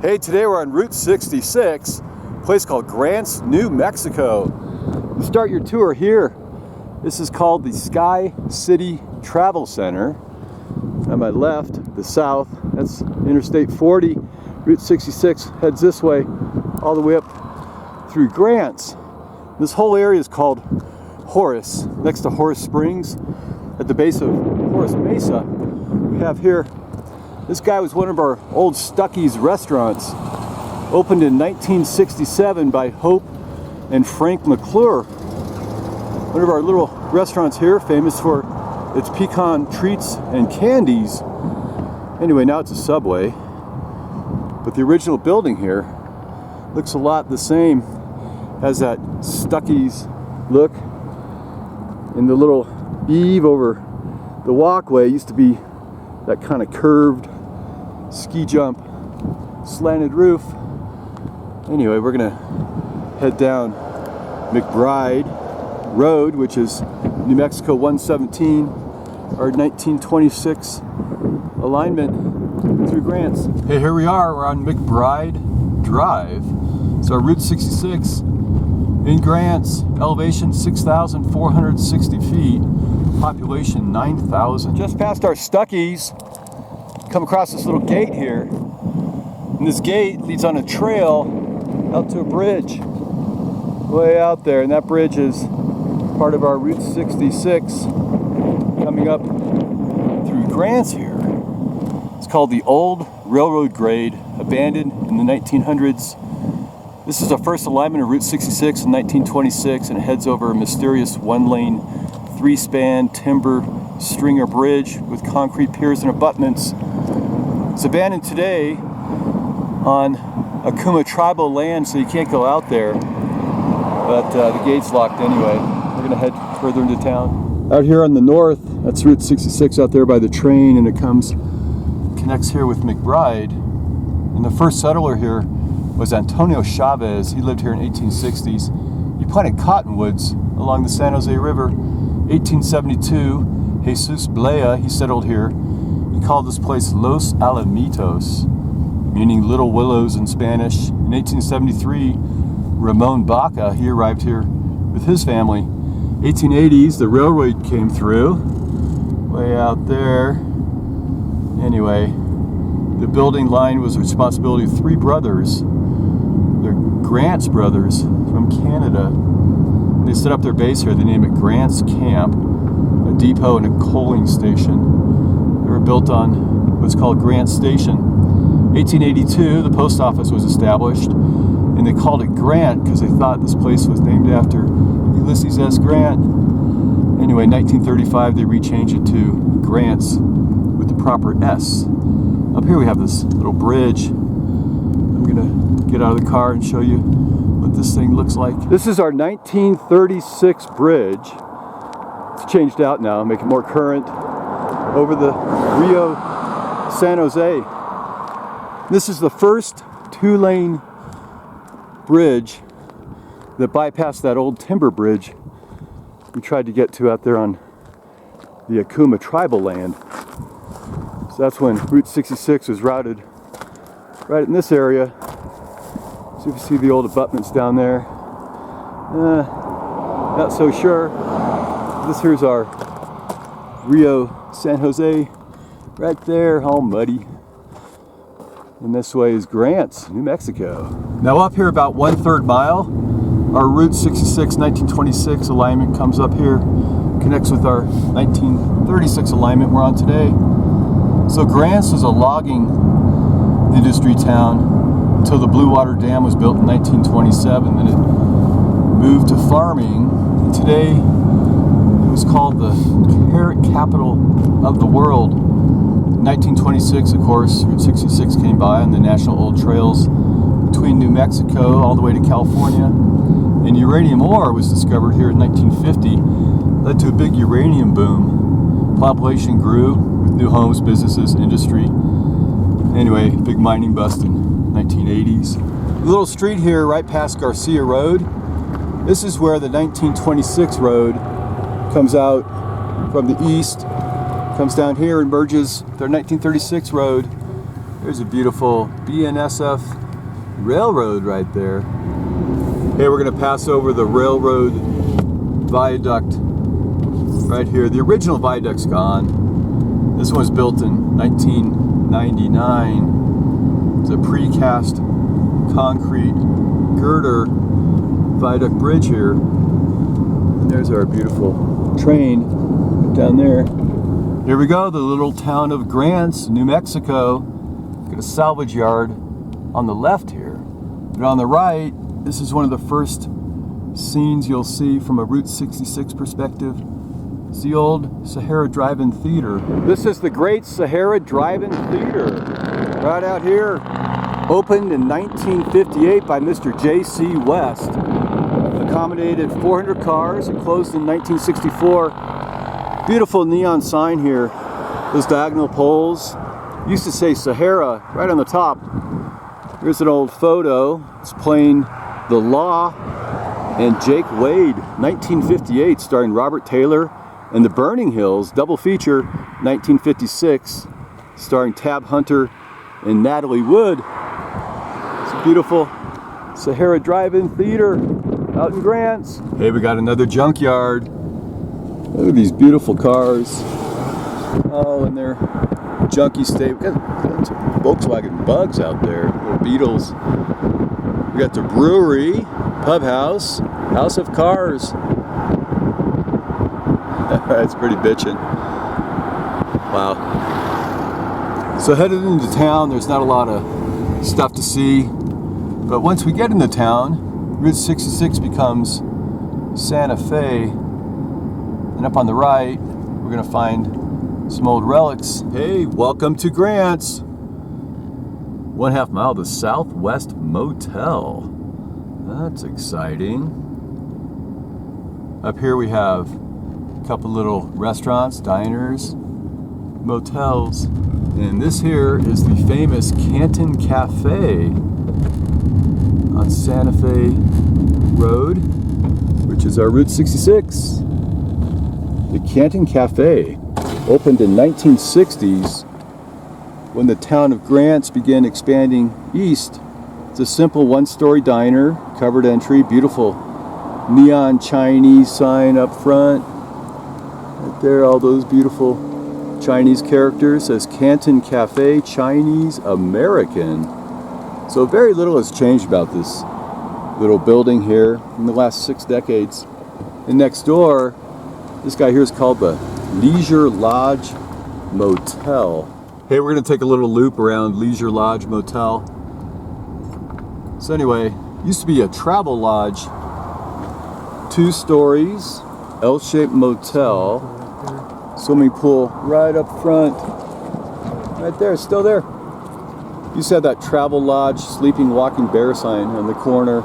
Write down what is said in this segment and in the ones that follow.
Hey, today we're on Route 66, a place called Grants, New Mexico. You start your tour here. This is called the Sky City Travel Center. On my left, the south, that's Interstate 40. Route 66 heads this way, all the way up through Grants. This whole area is called Horace, next to Horace Springs. At the base of Horace Mesa, we have here, this guy was one of our old Stuckey's restaurants, opened in 1967 by Hope and Frank McClure. One of our little restaurants here, famous for its pecan treats and candies. Anyway, now it's a Subway, but the original building here looks a lot the same. Has that Stuckey's look, and the little eave over the walkway used to be that kind of curved ski jump slanted roof. Anyway, we're gonna head down McBride Road, which is New Mexico 117, our 1926 alignment through Grants. Hey, here we are, we're on McBride Drive. It's our Route 66 in Grants, elevation 6,460 feet, population 9,000. Just past our Stuckey's, come across this little gate here. And this gate leads on a trail out to a bridge way out there, and that bridge is part of our Route 66 coming up through Grants here. It's called the Old Railroad Grade, abandoned in the 1900s. This is the first alignment of Route 66 in 1926, and it heads over a mysterious one-lane, three-span timber stringer bridge with concrete piers and abutments. It's abandoned today on Akuma tribal land, so you can't go out there, but the gate's locked anyway. We're gonna head further into town. Out here on the north, that's Route 66 out there by the train, and it connects here with McBride. And the first settler here was Antonio Chavez. He lived here in 1860s. He planted cottonwoods along the San Jose River. 1872, Jesus Blea, he settled here. He called this place Los Alamitos, meaning little willows in Spanish. In 1873, Ramon Baca, he arrived here with his family. 1880s, the railroad came through, way out there. Anyway, the building line was the responsibility of three brothers. They're Grants brothers from Canada. They set up their base here. They named it Grants Camp, a depot and a coaling station. They were built on what's called Grant Station. 1882, the post office was established, and they called it Grant because they thought this place was named after Ulysses S. Grant. Anyway, in 1935, they rechanged it to Grants with the proper S. Up here we have this little bridge. I'm gonna get out of the car and show you what this thing looks like. This is our 1936 bridge. It's changed out now, make it more current, over the Rio San Jose. This is the first two-lane bridge that bypassed that old timber bridge we tried to get to out there on the Akuma tribal land. So that's when Route 66 was routed right in this area. So if you see the old abutments down there, not so sure. This here's our Rio San Jose right there, all muddy. And this way is Grants, New Mexico. Now up here about 1/3 mile, our Route 66 1926 alignment comes up here, connects with our 1936 alignment we're on today. So Grants was a logging industry town until the Blue Water Dam was built in 1927. Then it moved to farming. And today it was called the carrot capital of the world. In 1926, of course, Route 66 came by on the National Old Trails between New Mexico all the way to California. And uranium ore was discovered here in 1950. Led to a big uranium boom. Population grew with new homes, businesses, industry. Anyway, big mining bust in 1980s. The little street here right past Garcia Road. This is where the 1926 road comes out from the east, comes down here and merges with our 1936 road There's a beautiful BNSF railroad right there. Hey, we're gonna pass over the railroad viaduct right here. The original viaduct's gone. This one was built in 1999. It's a precast concrete girder viaduct bridge here. And there's our beautiful train down there. Here we go, the little town of Grants, New Mexico. Got a salvage yard on the left here. But on the right, this is one of the first scenes you'll see from a Route 66 perspective. It's the old Sahara Drive-In Theater. This is the Great Sahara Drive-In Theater, right out here. Opened in 1958 by Mr. J.C. West. Accommodated 400 cars and closed in 1964. Beautiful neon sign here. Those diagonal poles. Used to say Sahara right on the top. Here's an old photo. It's playing The Law and Jake Wade, 1958, starring Robert Taylor, and The Burning Hills, double feature, 1956, starring Tab Hunter and Natalie Wood. It's a beautiful Sahara Drive-In Theater out in Grants. Hey, we got another junkyard. Look at these beautiful cars. Oh, and they're junky state. We got some Volkswagen Bugs out there, little Beetles. We got the brewery, pub house, house of cars. That's pretty bitchin'. Wow. So headed into town, there's not a lot of stuff to see. But once we get into town, Route 66 becomes Santa Fe. And up on the right, we're gonna find some old relics. Hey, welcome to Grants. 1/2 mile to Southwest Motel. That's exciting. Up here we have a couple little restaurants, diners, motels. And this here is the famous Canton Cafe on Santa Fe Road, which is our Route 66. The Canton Cafe opened in 1960s when the town of Grants began expanding east. It's a simple one-story diner, covered entry, beautiful neon Chinese sign up front. Right there, all those beautiful Chinese characters. Says Canton Cafe, Chinese American. So very little has changed about this little building here in the last 6 decades. And next door, this guy here is called the Leisure Lodge Motel. Hey, we're gonna take a little loop around Leisure Lodge Motel. So anyway, used to be a travel lodge, 2 stories, L-shaped motel, swimming pool right up front, right there, still there. Used to have that travel lodge, sleeping, walking bear sign on the corner.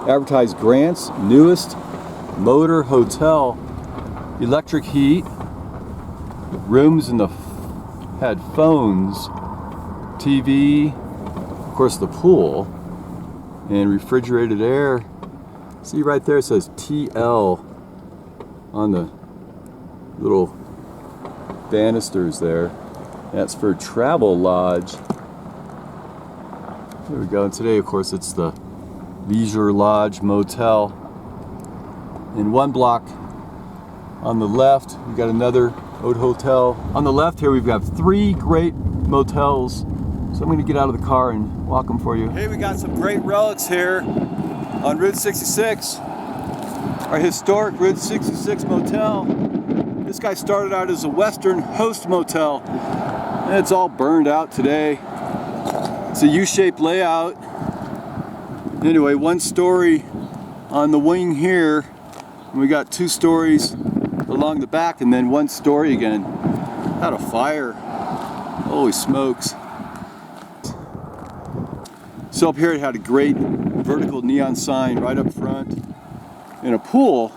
Advertised Grants' newest motor hotel. Electric heat, rooms in the had phones, TV, of course the pool, and refrigerated air. See right there, it says TL on the little banisters there. That's for Travel Lodge. There we go. And today, of course, it's the Leisure Lodge Motel. In one block on the left, we got another old hotel. On the left here, we've got 3 great motels. So I'm going to get out of the car and walk them for you. Hey, we got some great relics here on Route 66. Our historic Route 66 motel. This guy started out as a Western host motel. And it's all burned out today. It's a U-shaped layout. Anyway, 1 story on the wing here. And we got 2 stories along the back and then 1 story again. Had a fire. Holy smokes. So up here it had a great vertical neon sign right up front. And a pool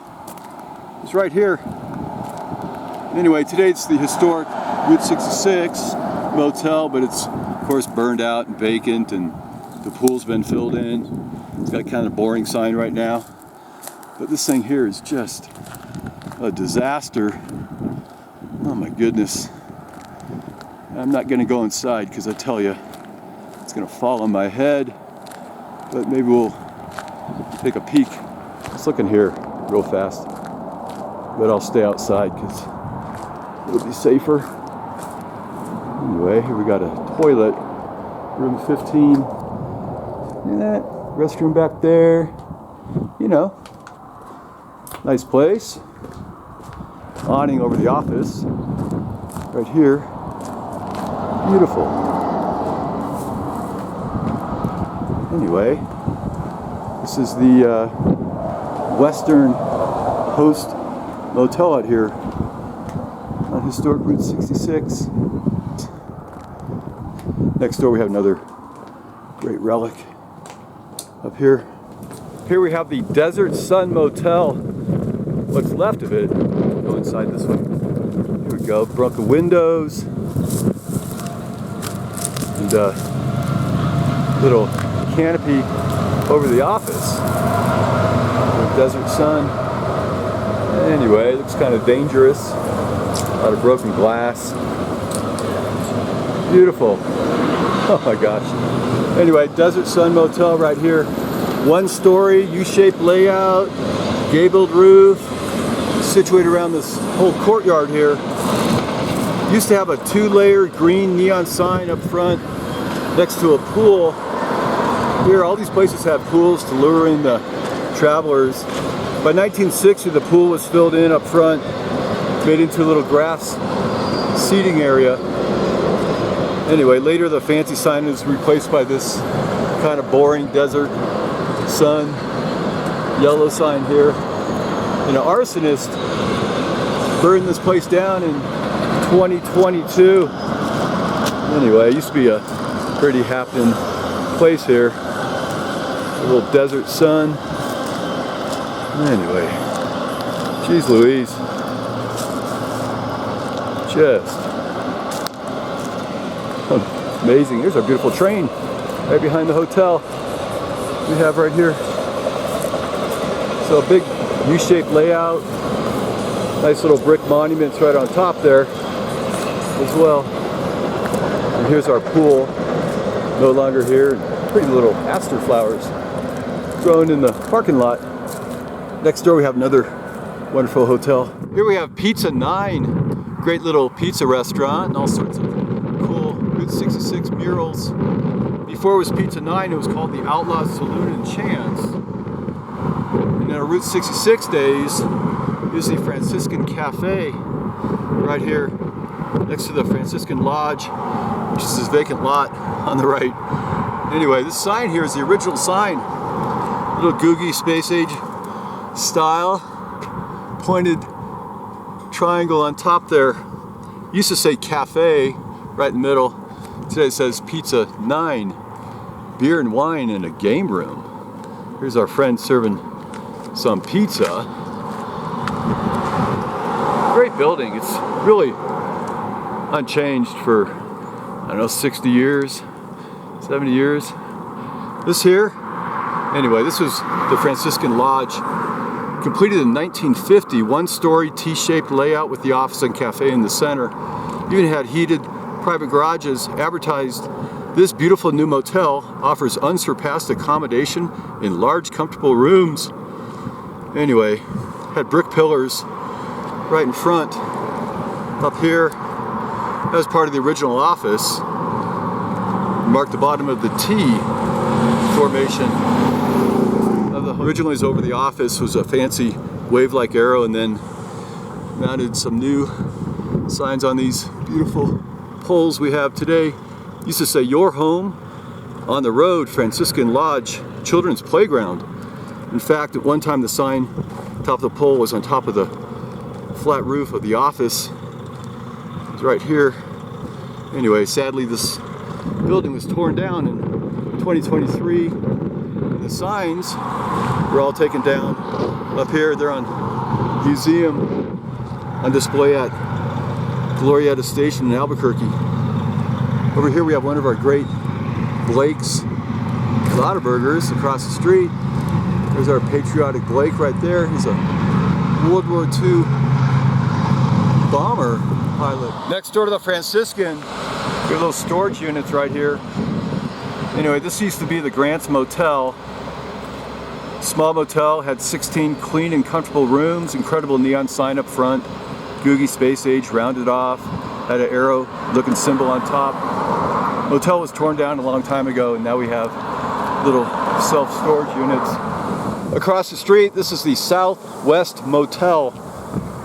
is right here. Anyway, today it's the historic Route 66 motel, but it's of course burned out and vacant, and the pool's been filled in. It's got kind of a boring sign right now. But this thing here is just a disaster. Oh my goodness. I'm not gonna go inside because I tell you, it's gonna fall on my head, but maybe we'll take a peek. Let's look in here real fast, but I'll stay outside because it'll be safer. Anyway, here we got a toilet, room 15. Look at that, restroom back there. You know, nice place. Awning over the office, right here. Beautiful. Anyway, this is the Western Host Motel out here on historic Route 66. Next door we have another great relic up here. Here we have the Desert Sun Motel. What's left of it. Go inside this way. Here we go. Broken windows. And little canopy over the office. The Desert Sun. Anyway, it looks kind of dangerous. A lot of broken glass. Beautiful. Oh my gosh. Anyway, Desert Sun Motel right here. One story, U-shaped layout, gabled roof, situated around this whole courtyard here. Used to have a 2-layer green neon sign up front next to a pool. Here, all these places have pools to lure in the travelers. By 1960, the pool was filled in up front, made into a little grass seating area. Anyway, later the fancy sign is replaced by this kind of boring Desert Sun yellow sign here. And an arsonist burned this place down in 2022. Anyway, it used to be a pretty happening place here. A little Desert Sun. Anyway, geez Louise. Just amazing. Here's our beautiful train right behind the hotel we have right here. So a big U-shaped layout. Nice little brick monuments right on top there as well. And here's our pool. No longer here. Pretty little aster flowers growing in the parking lot. Next door we have another wonderful hotel. Here we have Pizza 9. Great little pizza restaurant and all sorts of cool Route 66 murals. Before it was Pizza 9, it was called the Outlaw Saloon and Chance. In our Route 66 days, here's the Franciscan Cafe right here next to the Franciscan Lodge, which is this vacant lot on the right. Anyway, this sign here is the original sign. Little Googie Space Age style, pointed triangle on top there. Used to say cafe right in the middle. Today it says Pizza 9. Beer and wine in a game room. Here's our friend serving some pizza. Great building. It's really unchanged for, I don't know, 60 years, 70 years. This here, anyway, this was the Franciscan Lodge. Completed in 1950, 1-story T-shaped layout with the office and cafe in the center. Even had heated private garages. Advertised, this beautiful new motel offers unsurpassed accommodation in large, comfortable rooms. Anyway, had brick pillars right in front. Up here, that was part of the original office. Marked the bottom of the T formation. Originally, it was over the office, was a fancy wave-like arrow, and then mounted some new signs on these beautiful poles we have today. Used to say, "Your home on the road, Franciscan Lodge Children's Playground." In fact, at one time the sign, top of the pole, was on top of the flat roof of the office. It's right here. Anyway, sadly this building was torn down in 2023. And the signs were all taken down. Up here, they're on museum on display at Glorietta Station in Albuquerque. Over here we have one of our great Blake's Burgers across the street. There's our patriotic Blake right there. He's a World War II bomber pilot. Next door to the Franciscan, have little storage units right here. Anyway, this used to be the Grant's Motel. Small motel, had 16 clean and comfortable rooms, incredible neon sign up front, Googie Space Age rounded off, had an arrow looking symbol on top. Motel was torn down a long time ago, and now we have little self-storage units. Across the street, this is the Southwest Motel,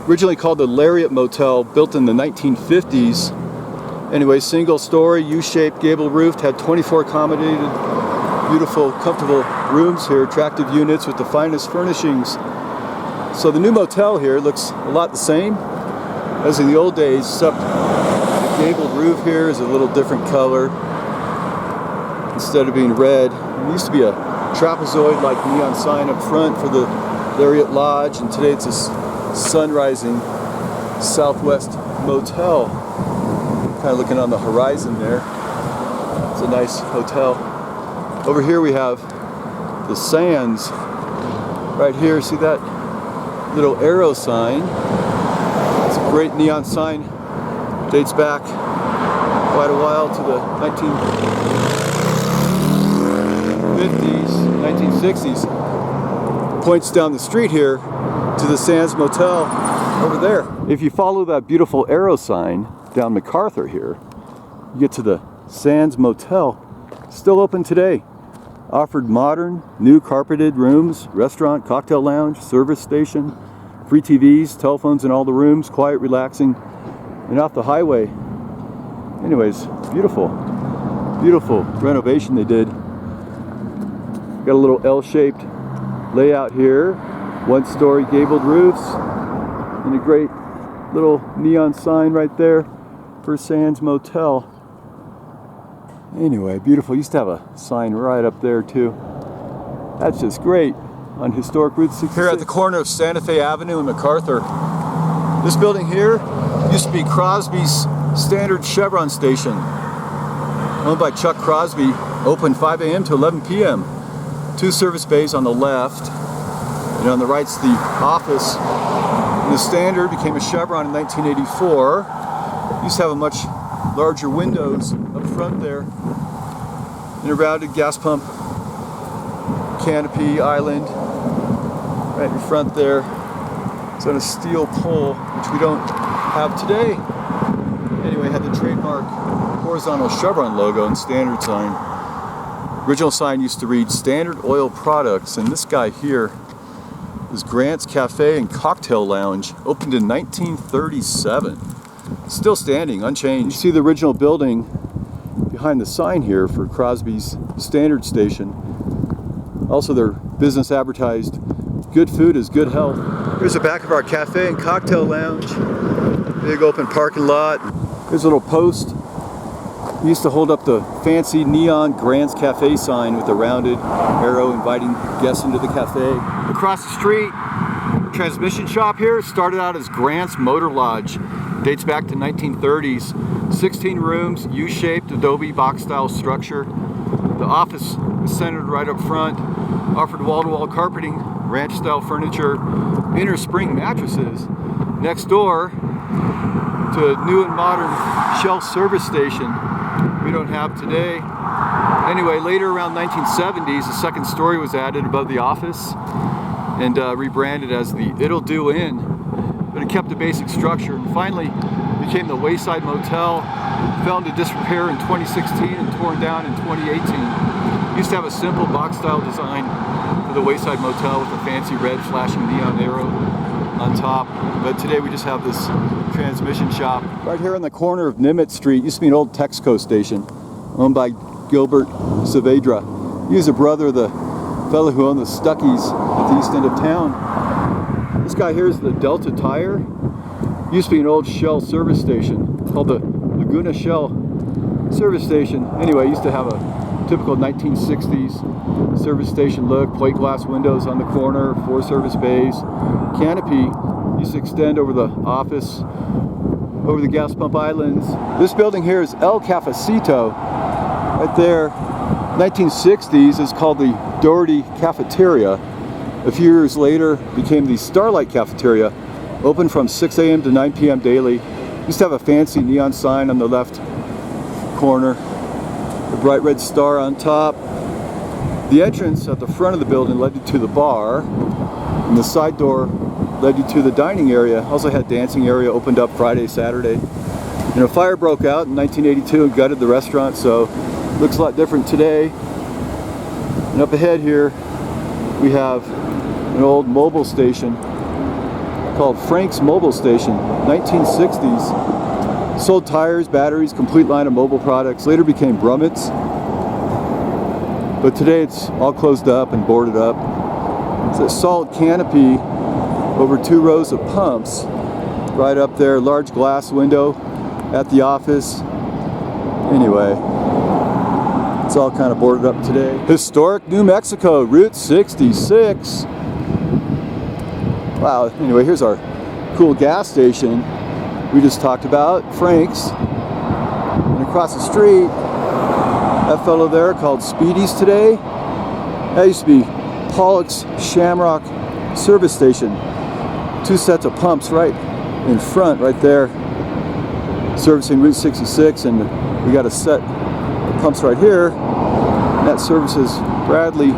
originally called the Lariat Motel, built in the 1950s. Anyway, single story, U-shaped, gable roofed, had 24 accommodated, beautiful, comfortable rooms here, attractive units with the finest furnishings. So the new motel here looks a lot the same as in the old days, except the gabled roof here is a little different color. Instead of being red, it used to be a trapezoid-like neon sign up front for the Lariat Lodge, and today it's a sun-rising Southwest Motel. Kind of looking on the horizon there. It's a nice hotel. Over here we have the Sands. Right here, see that little arrow sign? It's a great neon sign. Dates back quite a while to the 1950s, 1960s. Points down the street here to the Sands Motel over there. If you follow that beautiful arrow sign down MacArthur here, you get to the Sands Motel. Still open today. Offered modern, new carpeted rooms, restaurant, cocktail lounge, service station, free TVs, telephones in all the rooms, quiet, relaxing, and off the highway. Anyways, beautiful, beautiful renovation they did. Got a little L-shaped layout here, one-story gabled roofs, and a great little neon sign right there for Sands Motel. Anyway, beautiful. Used to have a sign right up there too. That's just great on historic Route 66. Here at the corner of Santa Fe Avenue and MacArthur. This building here used to be Crosby's Standard Chevron Station, owned by Chuck Crosby, open 5 a.m. to 11 p.m. 2 service bays on the left, and on the right's the office. And the Standard became a Chevron in 1984. Used to have a much larger windows up front there, and a rounded gas pump canopy island right in front there. It's on a steel pole, which we don't have today. Anyway, had the trademark horizontal Chevron logo and Standard sign. Original sign used to read Standard Oil Products, and this guy here is Grant's Cafe and Cocktail Lounge, opened in 1937. Still standing, unchanged. You see the original building behind the sign here for Crosby's Standard Station. Also, their business advertised, good food is good health. Here's the back of our cafe and cocktail lounge. Big open parking lot. Here's a little post. We used to hold up the fancy neon Grant's Cafe sign with a rounded arrow inviting guests into the cafe. Across the street, transmission shop here started out as Grant's Motor Lodge. Dates back to 1930s. 16 rooms, U-shaped adobe box style structure. The office is centered right up front. Offered wall-to-wall carpeting, ranch style furniture, inner spring mattresses. Next door to a new and modern Shell service station we don't have today. Anyway, later around 1970s, a second story was added above the office and rebranded as the It'll Do Inn. But it kept the basic structure and finally became the Wayside Motel. Fell into disrepair in 2016 and torn down in 2018. Used to have a simple box style design for the Wayside Motel with a fancy red flashing neon arrow on top. But today we just have this transmission shop. Right here on the corner of Nimitz Street used to be an old Texaco station owned by Gilbert Saavedra. He was a brother of the fellow who owned the Stuckies at the east end of town. This guy here is the Delta Tire. Used to be an old Shell service station called the Laguna Shell service station. Anyway, used to have a typical 1960s service station look, plate glass windows on the corner, 4 service bays. Canopy used to extend over the office, over the gas pump islands. This building here is El Cafecito, right there. 1960s is called the Doherty Cafeteria. A few years later became the Starlight Cafeteria, open from 6 a.m. to 9 p.m. daily. Used to have a fancy neon sign on the left corner. The bright red star on top. The entrance at the front of the building led you to the bar, and the side door led you to the dining area. Also had dancing area, opened up Friday, Saturday. And a fire broke out in 1982 and gutted the restaurant, so looks a lot different today. And up ahead here we have an old mobile station called Frank's Mobile Station, 1960s. Sold tires, batteries, complete line of mobile products. Later became Brummett's, but today it's all closed up and boarded up. It's a solid canopy over 2 rows of pumps right up there. Large glass window at the office. Anyway, it's all kind of boarded up today. Historic New Mexico, Route 66. Wow, anyway, here's our cool gas station we just talked about, Frank's. And across the street, that fellow there called Speedy's today. That used to be Pollock's Shamrock service station. 2 sets of pumps right in front, right there, servicing Route 66, and we got a set of pumps right here. And that services Bradley.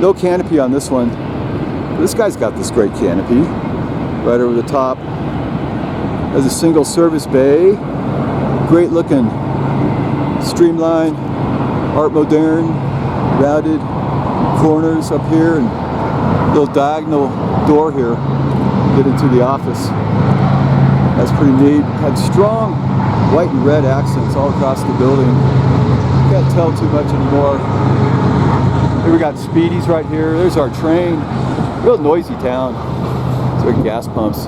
No canopy on this one. This guy's got this great canopy right over the top. Has a single service bay, great looking, streamlined, art moderne, rounded corners up here, and little diagonal door here to get into the office. That's pretty neat. Had strong white and red accents all across the building. Can't tell too much anymore. Here we got Speedy's right here. There's our train. Real noisy town. So our gas pumps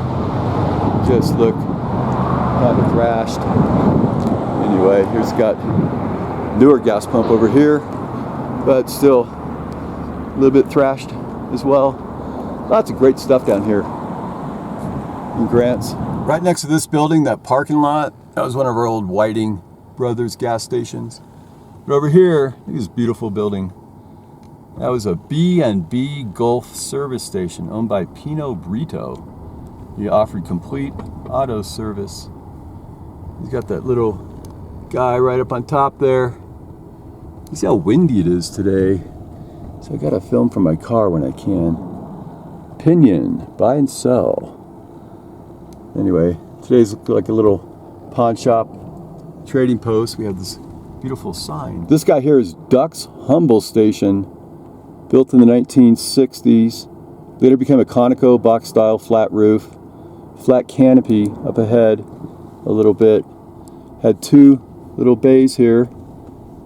just look kind of thrashed. Anyway, here's got newer gas pump over here, but still a little bit thrashed as well. Lots of great stuff down here in Grants. Right next to this building, that parking lot, that was one of our old Whiting Brothers gas stations. But over here, look at this beautiful building. That was a B&B Gulf service station owned by Pino Brito. He offered complete auto service. He's got that little guy right up on top there. You see how windy it is today. So I gotta film from my car when I can. Pinion, buy and sell. Anyway, today's like a little pawn shop trading post. We have this beautiful sign. This guy here is Duck's Humble Station, built in the 1960s. Later became a Conoco box style flat roof. Flat canopy up ahead a little bit. Had 2 little bays here.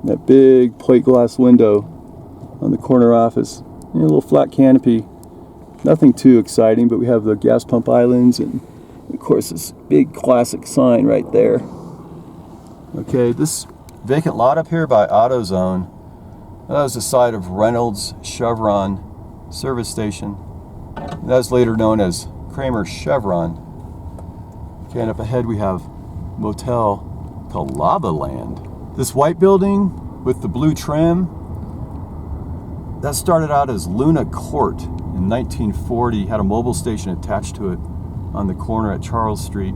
That big plate glass window on the corner office. And a little flat canopy. Nothing too exciting, but we have the gas pump islands and of course this big classic sign right there. Okay, this vacant lot up here by AutoZone, that was the site of Reynolds Chevron service station. That was later known as Kramer Chevron. Okay, and up ahead we have a motel called Lava Land. This white building with the blue trim, that started out as Luna Court in 1940. Had a mobile station attached to it on the corner at Charles Street.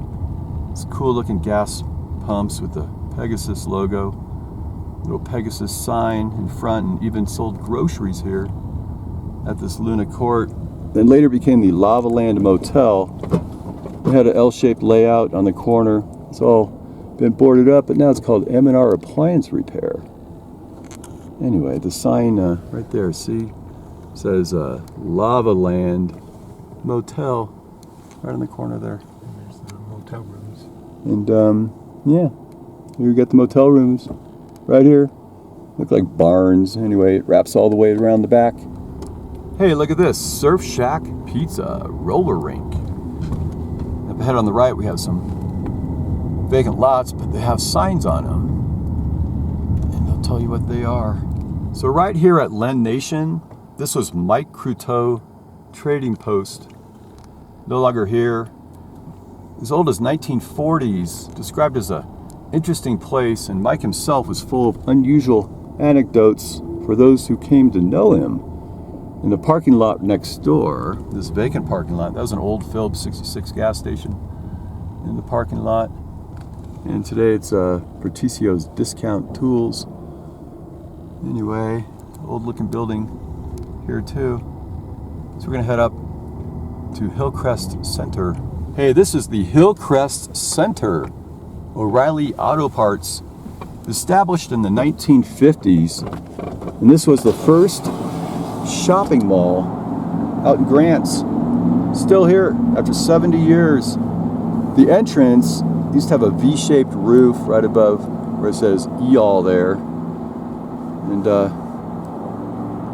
It's cool looking gas pumps with the Pegasus logo. Little Pegasus sign in front, and even sold groceries here at this Luna Court. Then later became the Lava Land Motel. It had an L-shaped layout on the corner. It's all been boarded up, but now it's called M&R Appliance Repair. Anyway, the sign right there, see, says Lava Land Motel right in the corner there. And there's the motel rooms. And yeah, we got the motel rooms right here. Look like barns. Anyway, it wraps all the way around the back. Hey, look at this, Surf Shack Pizza roller rink. Up ahead on the right, we have some vacant lots, but they have signs on them, and they'll tell you what they are. So right here at Len Nation, this was Mike Cruteau Trading Post. No longer here. As old as 1940s, described as a interesting place, and Mike himself was full of unusual anecdotes for those who came to know him. In the parking lot next door, this vacant parking lot, that was an old Phillips 66 gas station in the parking lot. And today it's Berticio's Discount Tools. Anyway, old looking building here too. So we're gonna head up to Hillcrest Center. Hey, this is the Hillcrest Center. O'Reilly Auto Parts, established in the 1950s. And this was the first shopping mall out in Grants. Still here after 70 years. The entrance used to have a V-shaped roof right above where it says E-all there. And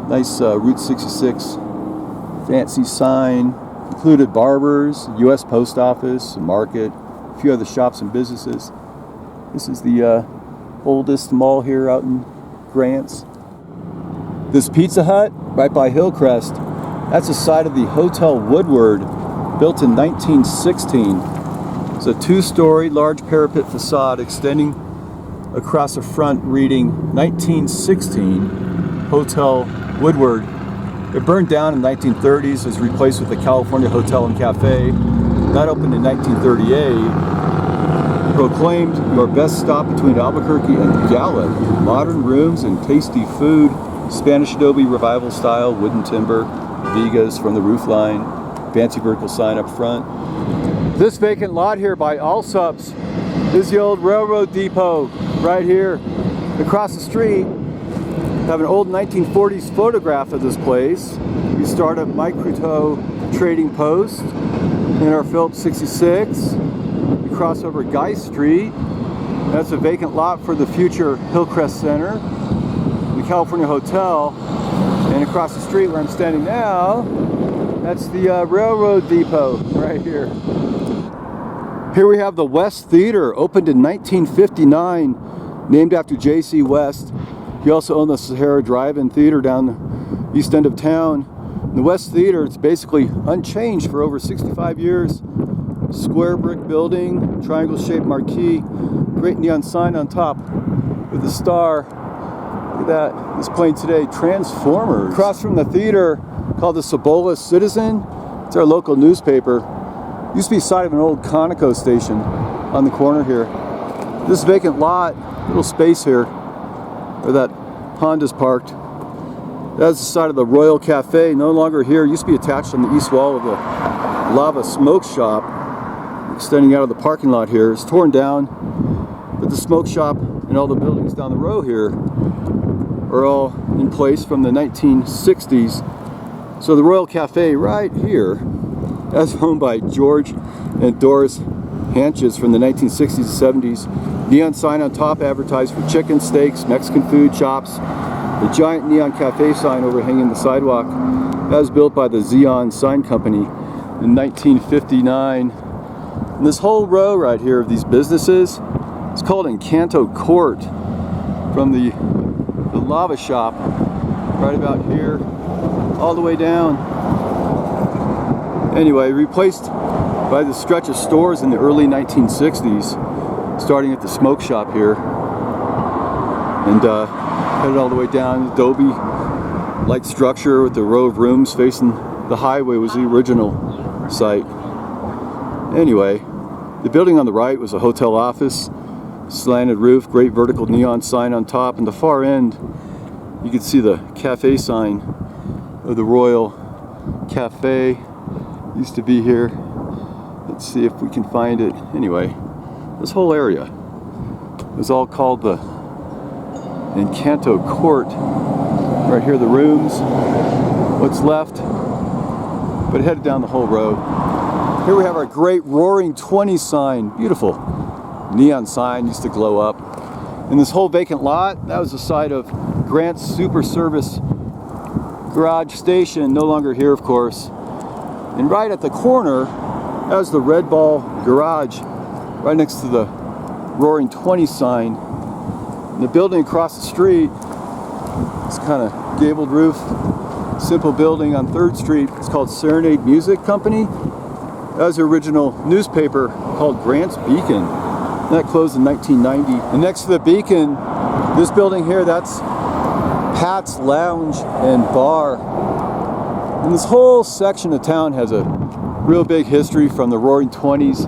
nice Route 66 fancy sign. Included barbers, U.S. Post Office, a market, a few other shops and businesses. This is the oldest mall here out in Grants. This Pizza Hut right by Hillcrest, that's the side of the Hotel Woodward, built in 1916. It's a two-story large parapet facade extending across the front reading 1916 Hotel Woodward. It burned down in the 1930s, was replaced with the California Hotel and Cafe. That opened in 1938. Proclaimed your best stop between Albuquerque and Gallup. Modern rooms and tasty food. Spanish adobe revival style, wooden timber, vigas from the roof line, fancy vertical sign up front. This vacant lot here by Allsup's is the old railroad depot right here. Across the street, have an old 1940s photograph of this place. We start at Mike Cruteau Trading Post in our Phillips 66. We cross over Guy Street. That's a vacant lot for the future Hillcrest Center, the California Hotel. And across the street where I'm standing now, that's the railroad depot right here. Here we have the West Theater, opened in 1959, named after J.C. West. He also owned the Sahara Drive-In Theater down the east end of town. The West Theater, it's basically unchanged for over 65 years. Square brick building, triangle-shaped marquee, great neon sign on top with a star. Look at that, this playing today, Transformers. Across from the theater, called the Cibola Citizen. It's our local newspaper. Used to be side of an old Conoco station on the corner here. This vacant lot, little space here, where that Honda's parked. That's the side of the Royal Cafe, no longer here. It used to be attached on the east wall of the Lava Smoke Shop, extending out of the parking lot here. It's torn down, but the smoke shop and all the buildings down the row here are all in place from the 1960s. So the Royal Cafe right here, that's owned by George and Doris Hanches from the 1960s and 70s. Neon sign on top advertised for chicken, steaks, Mexican food, chops. The giant neon cafe sign overhanging the sidewalk. That was built by the Xeon Sign Company in 1959. And this whole row right here of these businesses is called Encanto Court, from the lava shop right about here all the way down. Anyway, replaced by the stretch of stores in the early 1960s, starting at the smoke shop here, and headed all the way down. Adobe-like structure with the row of rooms facing the highway was the original site. Anyway, the building on the right was a hotel office, slanted roof, great vertical neon sign on top, and the far end you can see the cafe sign of the Royal Cafe. Used to be here. Let's see if we can find it. Anyway, this whole area is all called the Encanto Court. Right here, the rooms, what's left, but headed down the whole row. Here we have our great Roaring 20 sign. Beautiful neon sign, used to glow up. And this whole vacant lot, that was the site of Grant's Super Service Garage Station, no longer here, of course. And right at the corner, that was the Red Ball Garage, right next to the Roaring 20 sign. And the building across the street, this kind of gabled roof, simple building on 3rd Street. It's called Serenade Music Company. That was the original newspaper called Grant's Beacon. That closed in 1990. And next to the Beacon, this building here, that's Pat's Lounge and Bar. And this whole section of town has a real big history from the Roaring 20s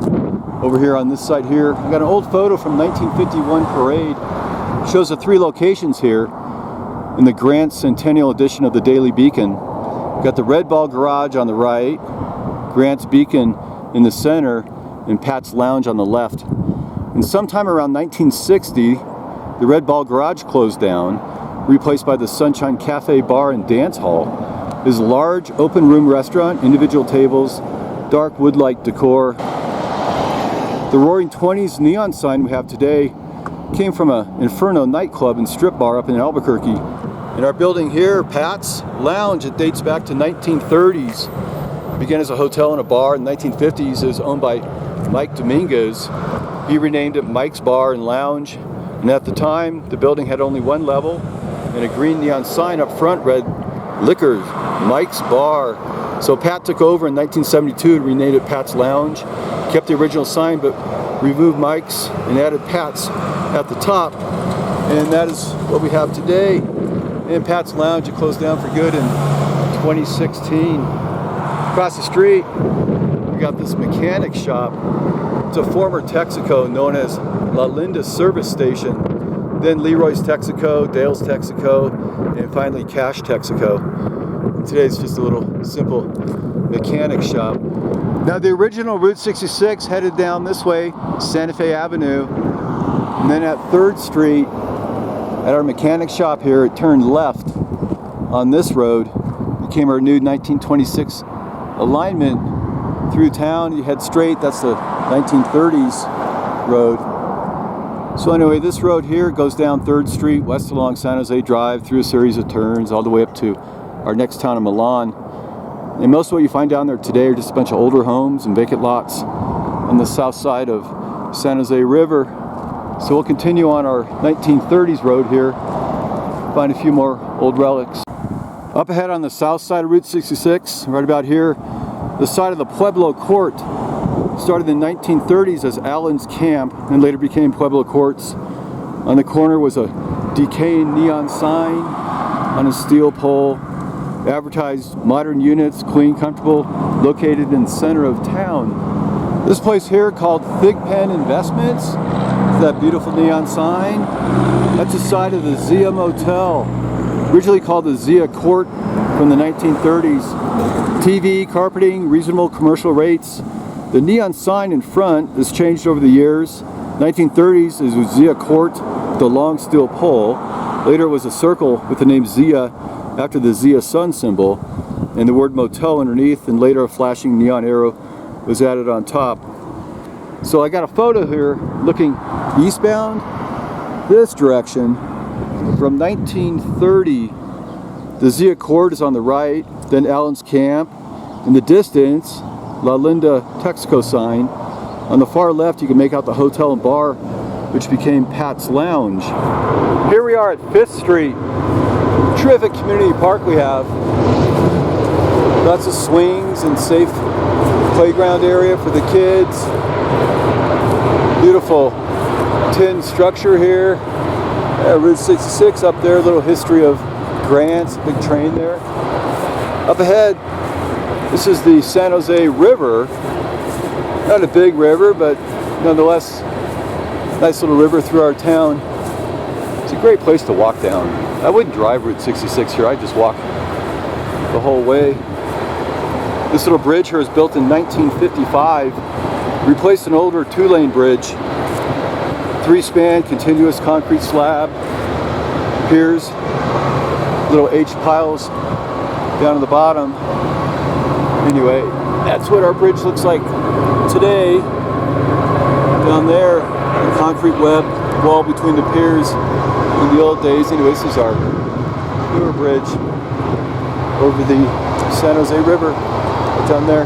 over here on this side here. I got an old photo from 1951 parade. It shows the 3 locations here in the Grant Centennial edition of the Daily Beacon. Got the Red Ball Garage on the right, Grant's Beacon in the center, and Pat's Lounge on the left. And sometime around 1960, the Red Ball Garage closed down, replaced by the Sunshine Cafe Bar and Dance Hall. It is a large open room restaurant, individual tables, dark wood-like decor. The Roaring Twenties neon sign we have today came from an Inferno nightclub and strip bar up in Albuquerque. In our building here, Pat's Lounge, it dates back to 1930s. It began as a hotel and a bar in the 1950s. It was owned by Mike Dominguez. He renamed it Mike's Bar and Lounge. And at the time, the building had only 1 level, and a green neon sign up front read, "Liquors, Mike's Bar." So Pat took over in 1972 and renamed it Pat's Lounge. Kept the original sign, but removed Mike's and added Pat's at the top. And that is what we have today. And Pat's Lounge, it closed down for good in 2016. Across the street, we got this mechanic shop. It's a former Texaco known as La Linda Service Station. Then Leroy's Texaco, Dale's Texaco, and finally Cash Texaco. Today it's just a little simple mechanic shop. Now the original Route 66 headed down this way, Santa Fe Avenue, and then at 3rd Street, at our mechanic shop here, it turned left on this road. Became our new 1926 alignment through town. You head straight, that's the 1930s road. So anyway, this road here goes down 3rd Street, west along San Jose Drive, through a series of turns, all the way up to our next town of Milan. And most of what you find down there today are just a bunch of older homes and vacant lots on the south side of San Jose River. So we'll continue on our 1930s road here, find a few more old relics. Up ahead on the south side of Route 66, right about here, the site of the Pueblo Court. Started in the 1930s as Allen's Camp and later became Pueblo Courts. On the corner was a decaying neon sign on a steel pole. Advertised modern units, clean, comfortable, located in the center of town. This place here called Fig Pen Investments. That beautiful neon sign. That's the side of the Zia Motel, originally called the Zia Court from the 1930s. TV, carpeting, reasonable commercial rates. The neon sign in front has changed over the years. 1930s is Zia Court, the long steel pole. Later it was a circle with the name Zia after the Zia sun symbol, and the word motel underneath, and later a flashing neon arrow was added on top. So I got a photo here looking eastbound this direction from 1930. The Zia Court is on the right, then Allen's Camp. In the distance, La Linda Texaco sign. On the far left you can make out the hotel and bar, which became Pat's Lounge. Here we are at 5th Street. Terrific community park we have. Lots of swings and safe playground area for the kids. Beautiful tin structure here. Route 66 up there, a little history of Grant's, big train there. Up ahead, this is the San Jose River. Not a big river, but nonetheless, nice little river through our town. It's a great place to walk down. I wouldn't drive Route 66 here, I'd just walk the whole way. This little bridge here was built in 1955, replaced an older 2-lane bridge. 3-span continuous concrete slab, piers, little H piles down at the bottom. Anyway, that's what our bridge looks like today. Down there, a concrete web wall between the piers. In the old days, anyway, this is our newer bridge over the San Jose River, down there.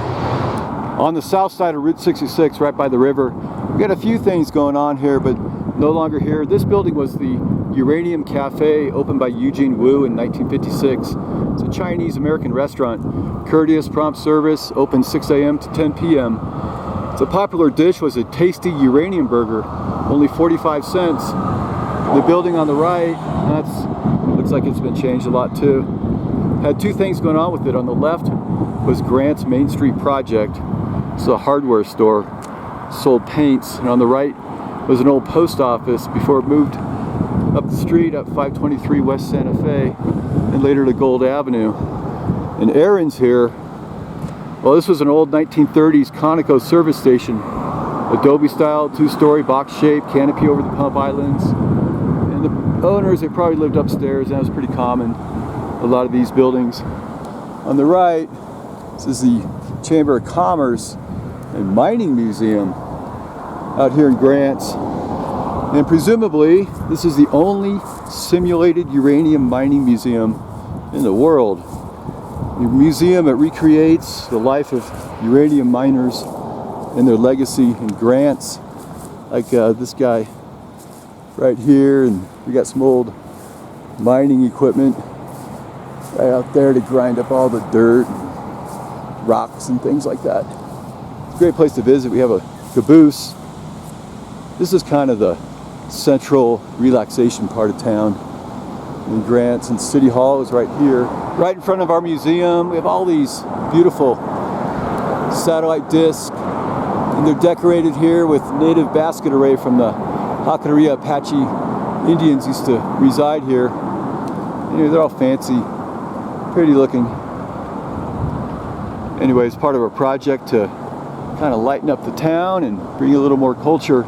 On the south side of Route 66, right by the river, we got a few things going on here, but no longer here. This building was the Uranium Cafe, opened by Eugene Wu in 1956. It's a Chinese-American restaurant. Courteous, prompt service, open 6 a.m. to 10 p.m. Its a popular dish was a tasty uranium burger, only 45 cents. The building on the right, looks like it's been changed a lot too. Had 2 things going on with it. On the left was Grant's Main Street Project. It's a hardware store. sold paints, and on the right was an old post office before it moved up the street at 523 West Santa Fe and later to Gold Avenue. And Aaron's here. Well, this was an old 1930s Conoco service station. Adobe style, 2-story, box shape, canopy over the pump islands. And the owners, they probably lived upstairs, and that was pretty common, a lot of these buildings. On the right, this is the Chamber of Commerce and Mining Museum out here in Grants. And presumably, this is the only simulated uranium mining museum in the world. A museum that recreates the life of uranium miners and their legacy in Grants, like this guy right here, and we got some old mining equipment right out there to grind up all the dirt and rocks and things like that. It's a great place to visit. We have a caboose. This is kind of the central relaxation part of town in Grants, and City Hall is right here. Right in front of our museum, we have all these beautiful satellite discs, and they're decorated here with native basket array from the Jacararia Apache Indians used to reside here. Anyway, they're all fancy, pretty looking. Anyway, it's part of our project to kind of lighten up the town and bring a little more culture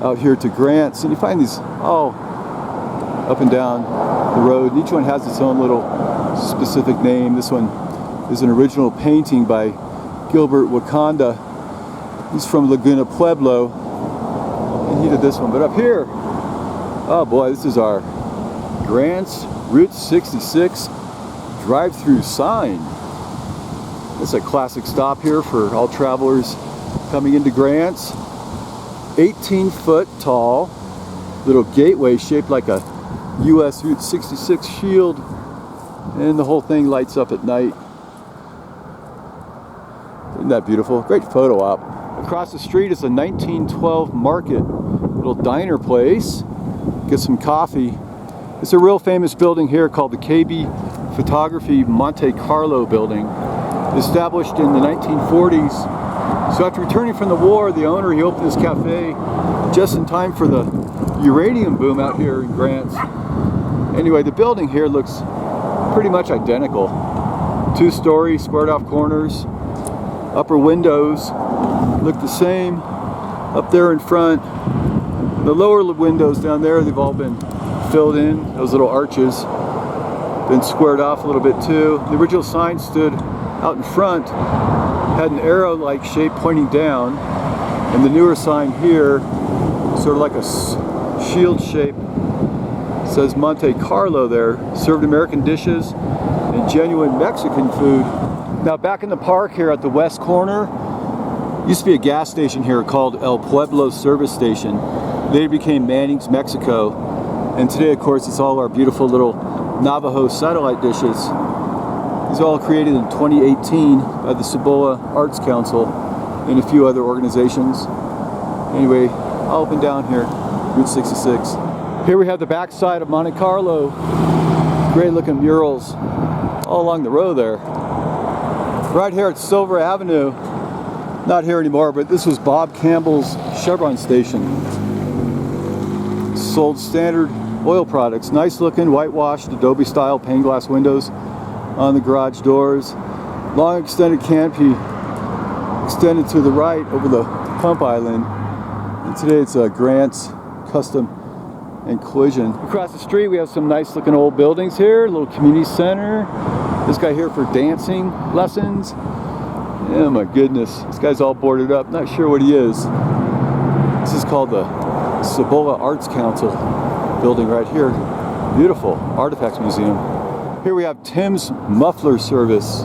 out here to Grants. And you find these all up and down the road, and each one has its own little specific name. This one is an original painting by Gilbert Wakanda. He's from Laguna Pueblo, and he did this one. But up here, oh boy, this is our Grants Route 66 drive-through sign. It's a classic stop here for all travelers coming into Grants. 18-foot tall little gateway shaped like a US Route 66 shield, and the whole thing lights up at night. Isn't that beautiful? Great photo op. Across the street is a 1912 Market, little diner place. Get some coffee. It's a real famous building here called the KB Photography Monte Carlo building, established in the 1940s. So after returning from the war, the owner, he opened this cafe just in time for the uranium boom out here in Grants. Anyway, the building here looks pretty much identical. 2-story, squared off corners, upper windows look the same up there in front. The lower windows down there, they've all been filled in, those little arches, been squared off a little bit too. The original sign stood out in front, had an arrow-like shape pointing down, and the newer sign here, sort of like a shield shape, says Monte Carlo there. Served American dishes and genuine Mexican food. Now back in the park here at the west corner, used to be a gas station here called El Pueblo Service Station. Later became Manning's Mexico, and today of course it's all our beautiful little Navajo satellite dishes. These are all created in 2018 by the Cibola Arts Council and a few other organizations. Anyway, all up and down here, Route 66. Here we have the backside of Monte Carlo. Great looking murals all along the road there. Right here at Silver Avenue, not here anymore, but this was Bob Campbell's Chevron station. Sold standard oil products. Nice looking, whitewashed, Adobe style pane glass windows on the garage doors. Long extended canopy extended to the right over the pump island. And today it's a Grants Custom and Collision. Across the street we have some nice looking old buildings here, a little community center. This guy here for dancing lessons. Oh my goodness, this guy's all boarded up, not sure what he is. This is called the Cibola Arts Council building right here. Beautiful Artifacts Museum. Here we have Tim's Muffler Service.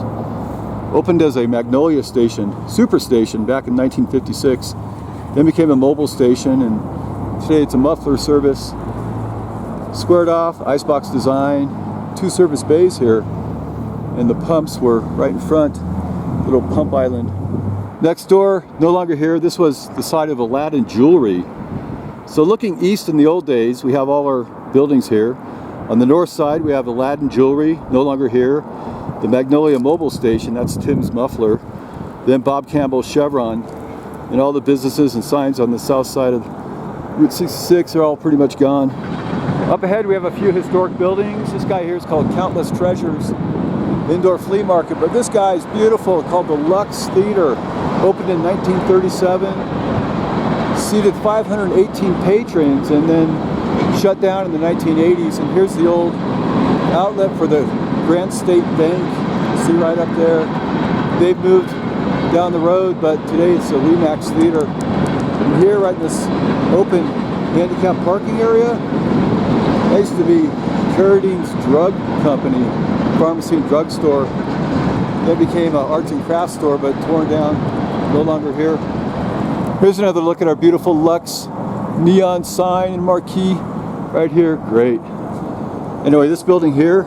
Opened as a Magnolia station, super station back in 1956. Then became a mobile station, and today it's a muffler service. Squared off, icebox design, 2 service bays here, and the pumps were right in front, little pump island. Next door, no longer here, this was the site of Aladdin Jewelry. So looking east in the old days, we have all our buildings here. On the north side, we have Aladdin Jewelry, no longer here. The Magnolia Mobile Station, that's Tim's Muffler. Then Bob Campbell Chevron. And all the businesses and signs on the south side of Route 66 are all pretty much gone. Up ahead we have a few historic buildings. This guy here is called Countless Treasures Indoor Flea Market, but this guy is beautiful, called the Lux Theater. Opened in 1937, seated 518 patrons, and then shut down in the 1980s. And here's the old outlet for the Grand State Bank. See right up there. They've moved down the road, but today it's a Remax Theater. And here, right in this open handicap parking area, that used to be Carradine's Drug Company, pharmacy and drug store. That became an arts and crafts store, but torn down, no longer here. Here's another look at our beautiful Lux neon sign and marquee right here. Great. Anyway, this building here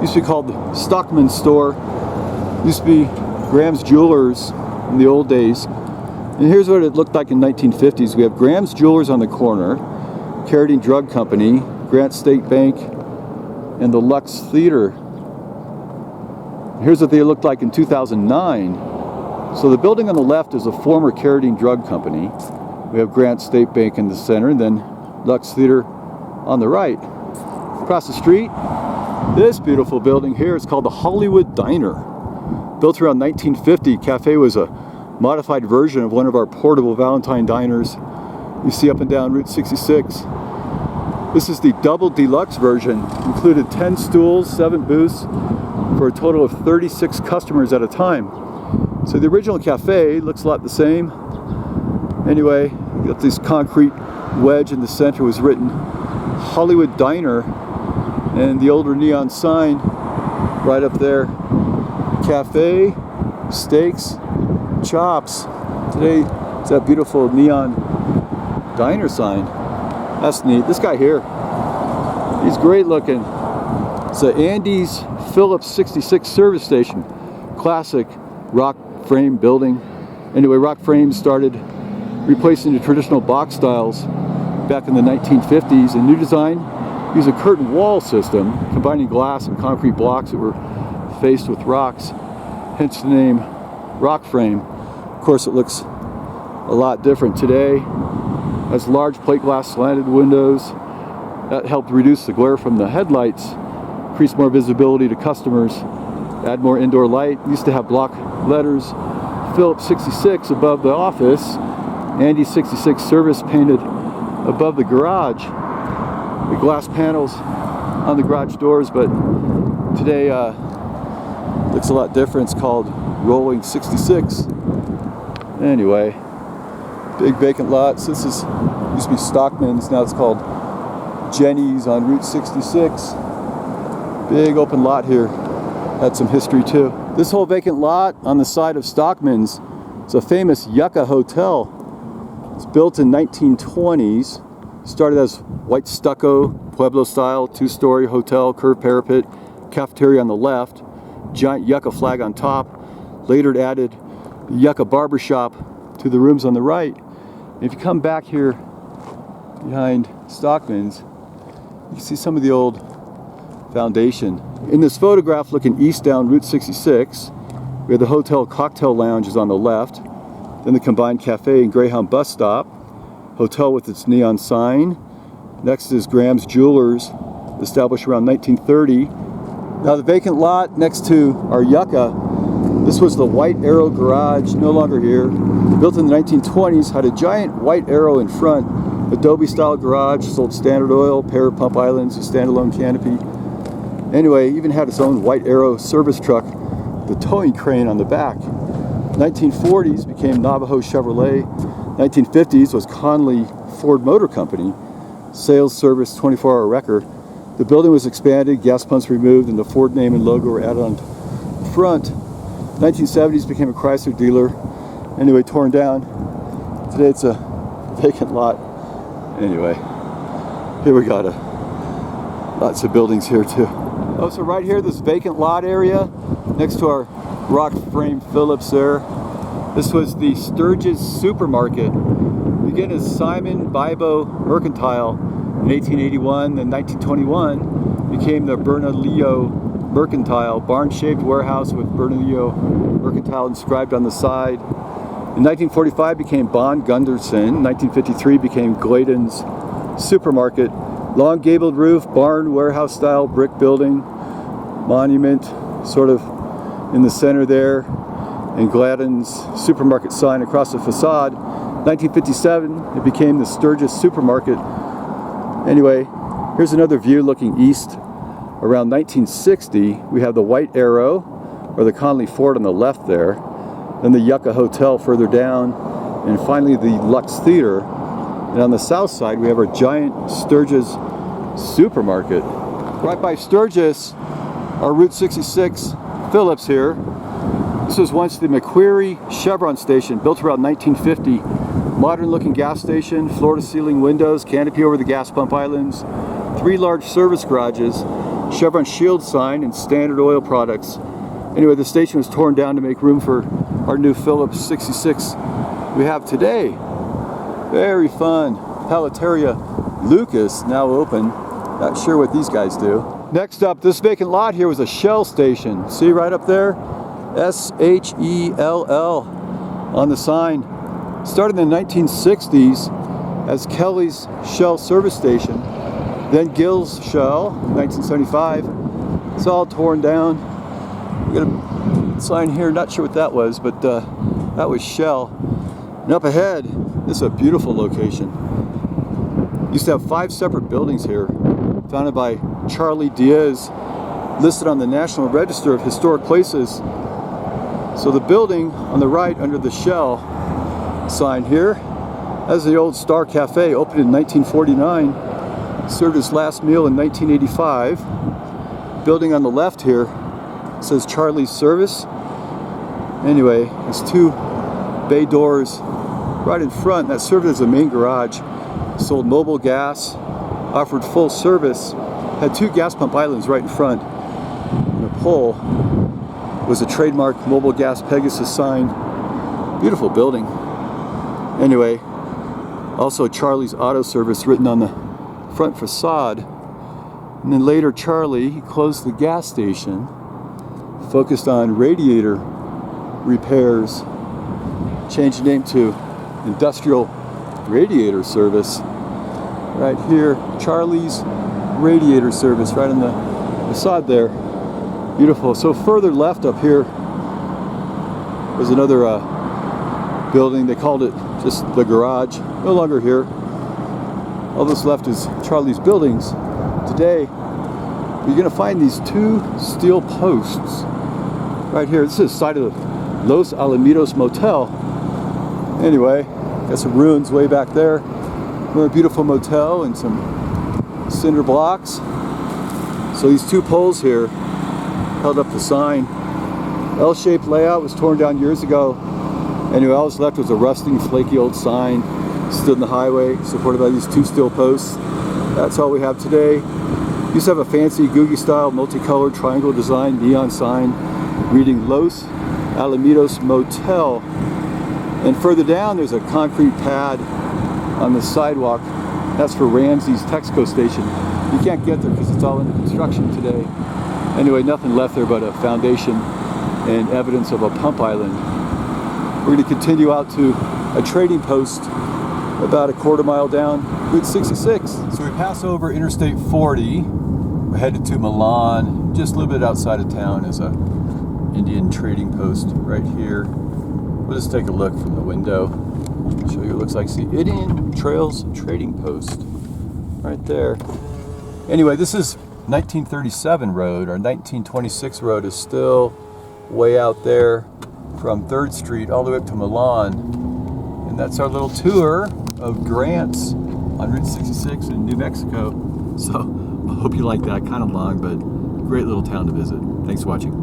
used to be called the Stockman Store. Used to be Graham's Jewelers in the old days. And here's what it looked like in 1950s. We have Graham's Jewelers on the corner, Carradine Drug Company, Grant State Bank, and the Lux Theater. Here's what they looked like in 2009. So the building on the left is a former Carradine Drug Company. We have Grant State Bank in the center, and then Lux Theater on the right. Across the street, this beautiful building here is called the Hollywood Diner. Built around 1950, cafe was a modified version of one of our portable Valentine diners you see up and down Route 66. This is the double deluxe version. Included 10 stools, 7 booths, for a total of 36 customers at a time. So the original cafe looks a lot the same. Anyway, you got this concrete wedge in the center, was written Hollywood Diner, and the older neon sign right up there. Cafe, steaks, chops. Today it's that beautiful neon diner sign. That's neat. This guy here, he's great looking. It's an Andy's Phillips 66 service station. Classic rock frame building. Anyway, rock frames started replacing the traditional box styles back in the 1950s. A new design used a curtain wall system combining glass and concrete blocks that were faced with rocks, hence the name rock frame. Of course, it looks a lot different today. Has large plate glass slanted windows that helped reduce the glare from the headlights, increase more visibility to customers, add more indoor light. Used to have block letters Phillips 66 above the office, Andy 66 service painted above the garage, the glass panels on the garage doors, but today looks a lot different. It's called Rolling 66. Anyway, big vacant lots. This is used to be Stockman's, now it's called Jenny's on Route 66. Big open lot here. Had some history too. This whole vacant lot on the side of Stockman's is a famous Yucca Hotel. It's built in 1920s. Started as white stucco, Pueblo style, 2-story hotel, curved parapet, cafeteria on the left, giant Yucca flag on top. Later it added the Yucca barbershop to the rooms on the right. And if you come back here behind Stockman's, you can see some of the old foundation. In this photograph looking east down Route 66, we have the hotel cocktail lounges on the left, then the combined cafe and Greyhound bus stop, hotel with its neon sign. Next is Graham's Jewelers, established around 1930. Now the vacant lot next to our Yucca, this was the White Arrow garage, no longer here. Built in the 1920s, had a giant white arrow in front, Adobe style garage, sold Standard Oil, pair of pump islands, a standalone canopy. Anyway, even had its own White Arrow service truck, the towing crane on the back. 1940s became Navajo Chevrolet. 1950s was Conley Ford Motor Company. Sales service, 24-hour wrecker. The building was expanded, gas pumps removed, and the Ford name and logo were added on the front. 1970s became a Chrysler dealer. Anyway, torn down. Today it's a vacant lot. Anyway, here we got lots of buildings here too. Oh, so right here, this vacant lot area next to our rock frame Phillips there. This was the Sturgis Supermarket. Began as Simon Bibo Mercantile in 1881, then 1921 became the Bernalillo Mercantile, barn-shaped warehouse with Bernalillo Mercantile inscribed on the side. In 1945 became Bond Gunderson. 1953 became Gladen's Supermarket. Long gabled roof, barn, warehouse style brick building, monument sort of in the center there, and Gladen's Supermarket sign across the facade. 1957 it became the Sturgis Supermarket. Anyway, here's another view looking east. Around 1960 we have the White Arrow, or the Conley Fort on the left there, then the Yucca Hotel further down, and finally the Lux Theater. And on the south side we have our giant Sturgis Supermarket. Right by Sturgis, our Route 66 Phillips here. This was once the McQuarrie Chevron station, built around 1950. Modern looking gas station, floor to ceiling windows, canopy over the gas pump islands, 3 large service garages, Chevron Shield sign, and Standard Oil products. Anyway, the station was torn down to make room for our new Phillips 66 we have today. Very fun. Palateria Lucas, now open. Not sure what these guys do. Next up, this vacant lot here was a Shell station. See right up there? S-H-E-L-L on the sign. Started in the 1960s as Kelly's Shell service station. Then Gill's Shell, 1975. It's all torn down. We got a sign here, not sure what that was, but that was Shell. And up ahead, this is a beautiful location. Used to have 5 separate buildings here, founded by Charlie Diaz, listed on the National Register of Historic Places. So the building on the right under the Shell sign here, that's the old Star Cafe, opened in 1949, served its last meal in 1985. Building on the left here says Charlie's Service. Anyway, there's 2 bay doors right in front that served as a main garage. Sold mobile gas, offered full service, had 2 gas pump islands right in front. And the pole was a trademark Mobile Gas Pegasus sign. Beautiful building. Anyway, also Charlie's Auto Service written on the front facade. And then later Charlie closed the gas station, focused on radiator repairs, changed the name to Industrial Radiator Service. Right here, Charlie's Radiator Service, right on the facade there. Beautiful. So further left up here was another building. They called it just the garage. No longer here. All that's left is Charlie's buildings. Today, you're going to find these 2 steel posts right here. This is the side of the Los Alamitos Motel. Anyway, got some ruins way back there. We're a beautiful motel and some cinder blocks. So these 2 poles here held up the sign. L-shaped layout was torn down years ago. Anyway, all that's left was a rusting, flaky old sign. Stood in the highway, supported by these 2 steel posts. That's all we have today. Used to have a fancy Googie style multicolored triangle design neon sign reading Los Alamitos Motel. And further down there's a concrete pad on the sidewalk. That's for Ramsey's Texaco station. You can't get there because it's all under construction today. Anyway, nothing left there but a foundation and evidence of a pump island. We're going to continue out to a trading post about a quarter mile down Route 66. So we pass over Interstate 40. We're headed to Milan. Just a little bit outside of town is a Indian trading post right here. We'll just take a look from the window. Show you what it looks like. See, Indian Trails Trading Post right there. Anyway, this is 1937 road. Our 1926 road is still way out there from 3rd Street all the way up to Milan. And that's our little tour of Grants on Route 66 in New Mexico. So I hope you like that. Kind of long, but great little town to visit. Thanks for watching.